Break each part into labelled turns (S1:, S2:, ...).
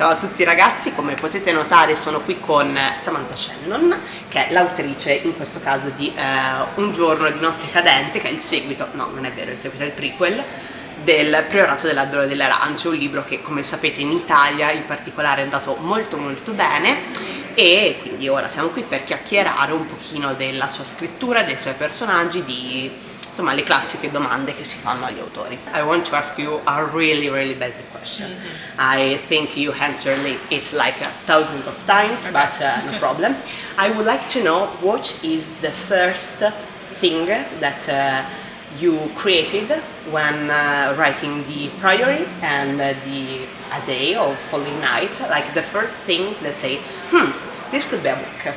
S1: Ciao a tutti ragazzi, come potete notare sono qui con Samantha Shannon, che è l'autrice in questo caso di Un giorno di notte cadente, che è il seguito, no non è vero, il seguito è il prequel, del priorato dell'albero delle arance, un libro che come sapete in Italia in particolare è andato molto bene e quindi ora siamo qui per chiacchierare un pochino della sua scrittura, dei suoi personaggi, di insomma le classiche domande che si fanno agli autori. I want to ask you a really basic question. I think you answered it like thousands of times, okay. But no problem. I would like to know what is the first thing that you created when writing the Priory and the A Day or Falling Night, like the first things that say, this could be a book.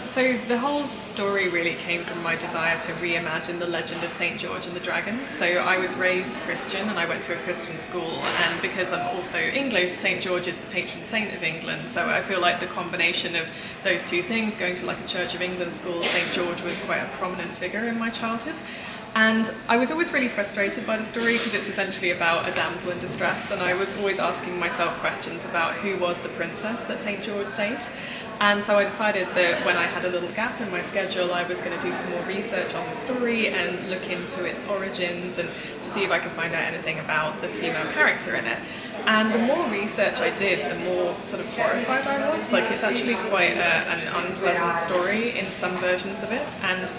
S2: So the whole story really came from my desire to reimagine the legend of St. George and the Dragon. So I was raised Christian and I went to a Christian school, and because I'm also English, St. George is the patron saint of England. So I feel like the combination of those two things, going to like a Church of England school, St. George was quite a prominent figure in my childhood. And I was always really frustrated by the story because it's essentially about a damsel in distress, and I was always asking myself questions about who was the princess that St. George saved. And so I decided that when I had a little gap in my schedule, I was going to do some more research on the story and look into its origins and to see if I could find out anything about the female character in it. And the more research I did, the more sort of horrified I was. Like, it's actually quite an unpleasant story in some versions of it. And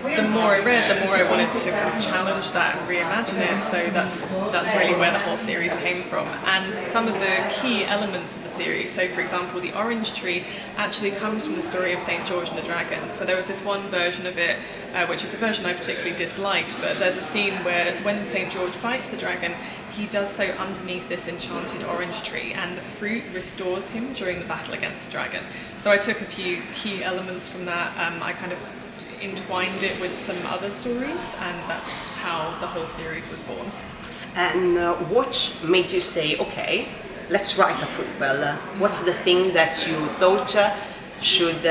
S2: the more I read, the more I wanted to kind of challenge that and reimagine it. So that's really where the whole series came from. And some of the key elements of the series, so for example, the orange tree actually comes from the story of St. George and the Dragon. So there was this one version of it, which is a version I particularly disliked, but there's a scene where when St. George fights the dragon, he does so underneath this enchanted orange tree, and the fruit restores him during the battle against the dragon. So I took a few key elements from that, I kind of entwined it with some other stories, and that's how the whole series was born.
S1: And what made you say, okay, let's write a prequel? What's the thing that you thought should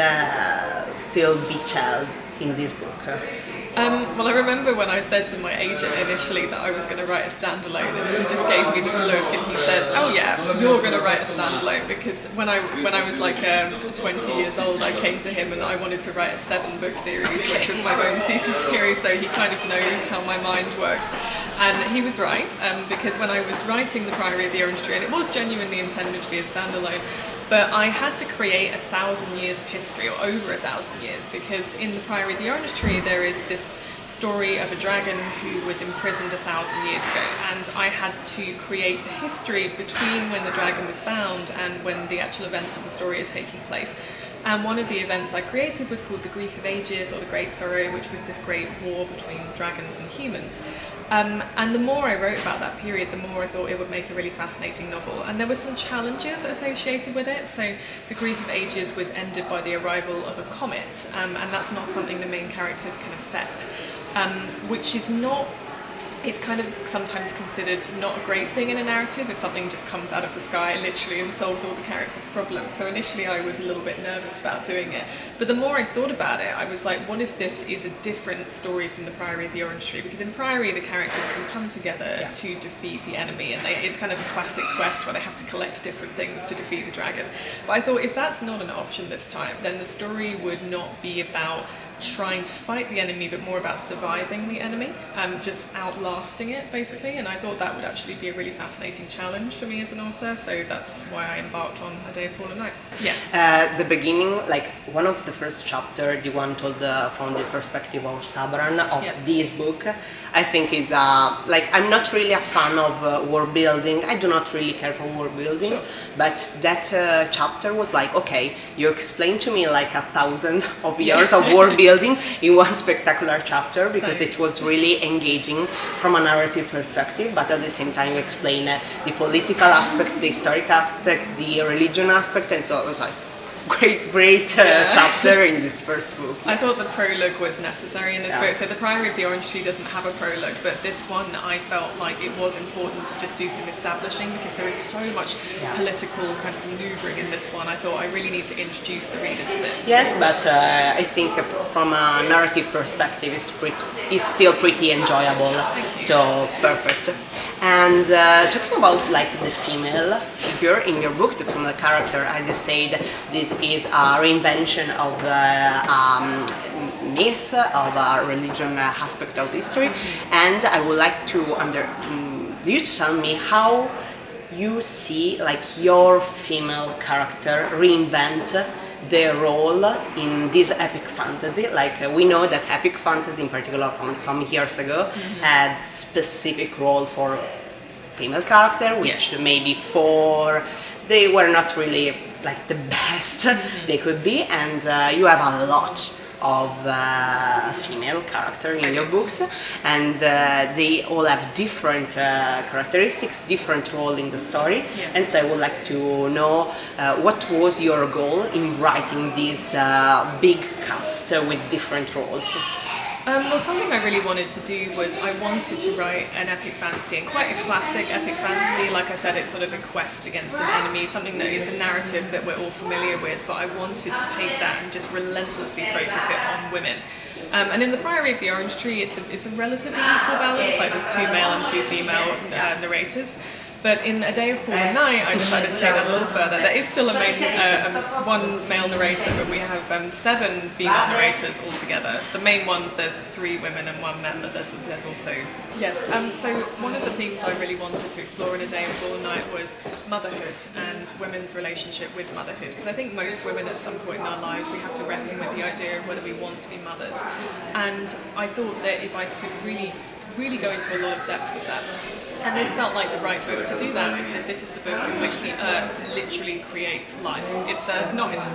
S1: still be told in this book?
S2: Well, I remember when I said to my agent initially that I was going to write a standalone, and he just gave me this look and he says, oh yeah, you're going to write a standalone, because when I was like 20 years old, I came to him and I wanted to write a 7-book series, which was my own season series, so he kind of knows how my mind works. And he was right, because when I was writing The Priory of the Orange Tree, and it was genuinely intended to be a standalone, but I had to create 1,000 years of history, or over 1,000 years, because in The Priory of the Orange Tree there is this story of a dragon who was imprisoned 1,000 years ago, and I had to create a history between when the dragon was bound and when the actual events of the story are taking place. And one of the events I created was called the Grief of Ages, or the Great Sorrow, which was this great war between dragons and humans. And the more I wrote about that period, the more I thought it would make a really fascinating novel. And there were some challenges associated with it. So the Grief of Ages was ended by the arrival of a comet, and that's not something the main characters can affect, which is not... It's kind of sometimes considered not a great thing in a narrative if something just comes out of the sky literally and solves all the characters' problems. So initially I was a little bit nervous about doing it, but the more I thought about it, I was like, what if this is a different story from The Priory of the Orange Tree? Because in Priory the characters can come together to defeat the enemy, and it's kind of a classic quest where they have to collect different things to defeat the dragon. But I thought if that's not an option this time, then the story would not be about trying to fight the enemy, but more about surviving the enemy, just outlasting it basically. And I thought that would actually be a really fascinating challenge for me as an author, so that's why I embarked on A Day of Fallen Night. Yes.
S1: The beginning, like one of the first chapter, the one told from the perspective of Sabran of this book, I think is like, I'm not really a fan of world building. I do not really care for world building, but that chapter was like, okay, you explained to me like 1,000 of years of world building in one spectacular chapter, because it was really engaging from a narrative perspective, but at the same time you explain the political aspect, the historic aspect, the religion aspect, and so it was like great chapter in this first book.
S2: I thought the prologue was necessary in this book. So The Priory of the Orange Tree doesn't have a prologue, but this one I felt like it was important to just do some establishing, because there is so much political kind of manoeuvring in this one. I thought I really need to introduce the reader to this.
S1: Yes, but I think from a narrative perspective it's still pretty enjoyable.
S2: Thank you.
S1: So perfect. And talking about like the female figure in your book, the female character, as you said, this is a reinvention of myth, of a religion aspect of history, and I would like to you to tell me how you see like your female character reinvent their role in this epic fantasy. Like we know that epic fantasy, in particular from some years ago, had specific role for female character, which maybe they were not really like the best they could be, and you have a lot of female character in your books, and they all have different characteristics, different role in the story, and so I would like to know what was your goal in writing this big cast with different roles?
S2: Well, something I really wanted to do was I wanted to write an epic fantasy, and quite a classic epic fantasy. Like I said, it's sort of a quest against an enemy, something that is a narrative that we're all familiar with, but I wanted to take that and just relentlessly focus it on women. And in The Priory of the Orange Tree, it's a relatively equal balance, like there's 2 male and 2 female narrators. But in A Day of Fall and Night, I decided to take that a little further. There is still one male narrator, but we have 7 female narrators altogether. The main ones, there's 3 women and 1 man, but there's also... Yes, so one of the themes I really wanted to explore in A Day of Fall and Night was motherhood and women's relationship with motherhood. Because I think most women at some point in our lives, we have to reckon with the idea of whether we want to be mothers. And I thought that if I could really go into a lot of depth with that. And this felt like the right book to do that, because this is the book in which the earth literally creates life. It's a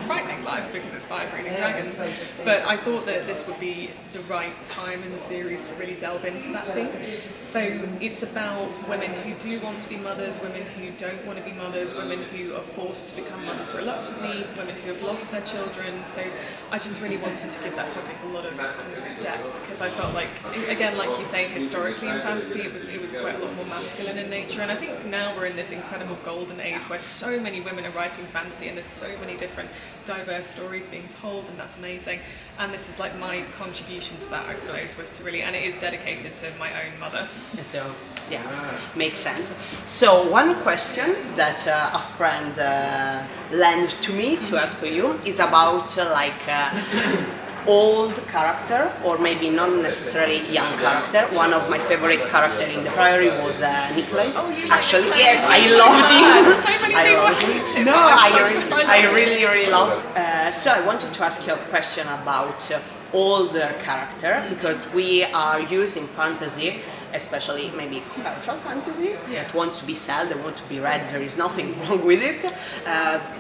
S2: frightening life because it's fire-breathing dragons, but I thought that this would be the right time in the series to really delve into that theme. So it's about women who do want to be mothers, women who don't want to be mothers, women who are forced to become mothers reluctantly, women who have lost their children. So I just really wanted to give that topic a lot of depth, because I felt like, again, like you say, historically in fantasy it was quite a lot more masculine in nature, and I think now we're in this incredible golden age where so many women are writing fantasy and there's so many different diverse stories being told, and that's amazing. And this is like my contribution to that, I suppose, was to really, and it is dedicated to my own mother. So
S1: yeah, makes sense. So one question that a friend lent to me to ask you is about old character, or maybe not necessarily young character. One of my favorite characters in The Priory was Nicholas.
S2: Oh, you
S1: actually, yes, I loved him.
S2: There's so many people hate him.
S1: No, I really loved. So I wanted to ask you a question about older character, because we are using fantasy, especially maybe commercial fantasy, that wants to be sold, they want to be read, there is nothing wrong with it.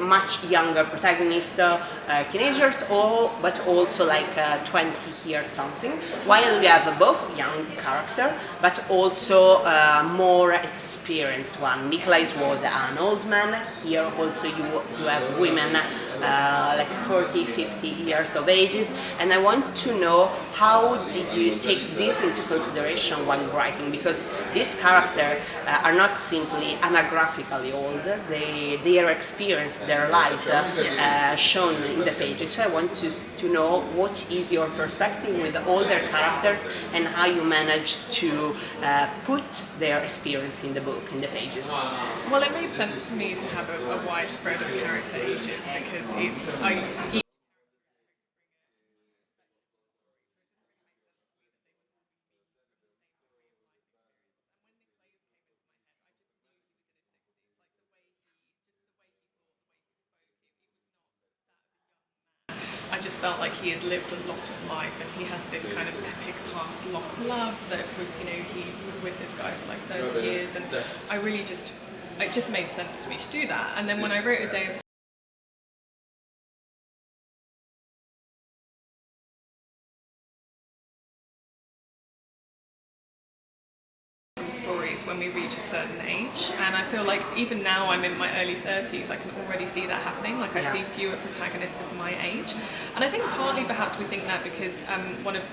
S1: Much younger protagonists, teenagers, but also like 20 years something, while we have both young character, but also more experienced one. Nicholas was an old man, here also you do have women like 40, 50 years of ages, and I want to know how did you take this into consideration while writing, because these characters are not simply anagraphically old, their experience, their lives shown in the pages. So I want to know what is your perspective with the older characters and how you manage to put their experience in the book, in the pages.
S2: Well, it made sense to me to have a wide spread of character ages, because I just felt like he had lived a lot of life, and he has this kind of epic past lost love that was, he was with this guy for like 30 years, and it just made sense to me to do that. And then when I wrote A Day of stories when we reach a certain age, and I feel like even now I'm in my early 30s, I can already see that happening. Like I see fewer protagonists of my age, and I think partly perhaps we think that because one of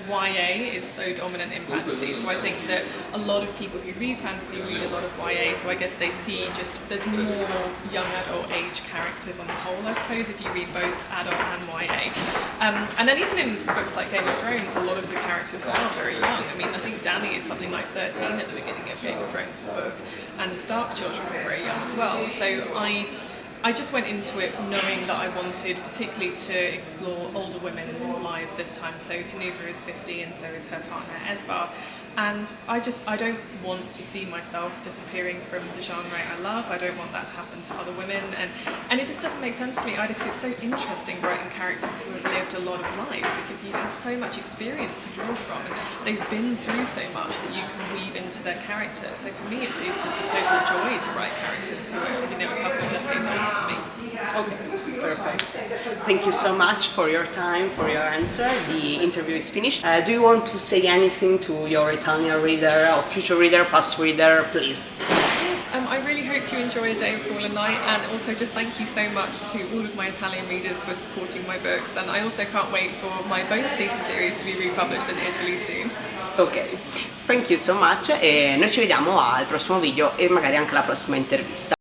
S2: YA is so dominant in fantasy, so I think that a lot of people who read fantasy read a lot of YA, so I guess they see just there's more young adult age age characters on the whole, I suppose, if you read both adult and YA. And then even in books like Game of Thrones, a lot of the characters are very young. I mean, I think Dany is something like 13 at the beginning of Game of Thrones, the book, and the Stark children were very young as well. So I just went into it knowing that I wanted particularly to explore older women's lives this time. So Tanuva is 50 and so is her partner Esbar. And I don't want to see myself disappearing from the genre I love. I don't want that to happen to other women. And it just doesn't make sense to me either, because it's so interesting writing characters who have lived a lot of life, because you have so much experience to draw from and they've been through so much that you can weave into their character. So for me it's just a total joy to write characters who are, you know, a couple of decades older than me.
S1: Okay, perfect. Thank you so much for your time, for your answer. The interview is finished. Do you want to say anything to your Italian reader or future reader, past reader, please?
S2: Yes, I really hope you enjoy A Day of Fallen Night, and also just thank you so much to all of my Italian readers for supporting my books, and I also can't wait for my bonus season series to be republished in Italy soon.
S1: Ok, thank you so much e noi ci vediamo al prossimo video e magari anche alla prossima intervista.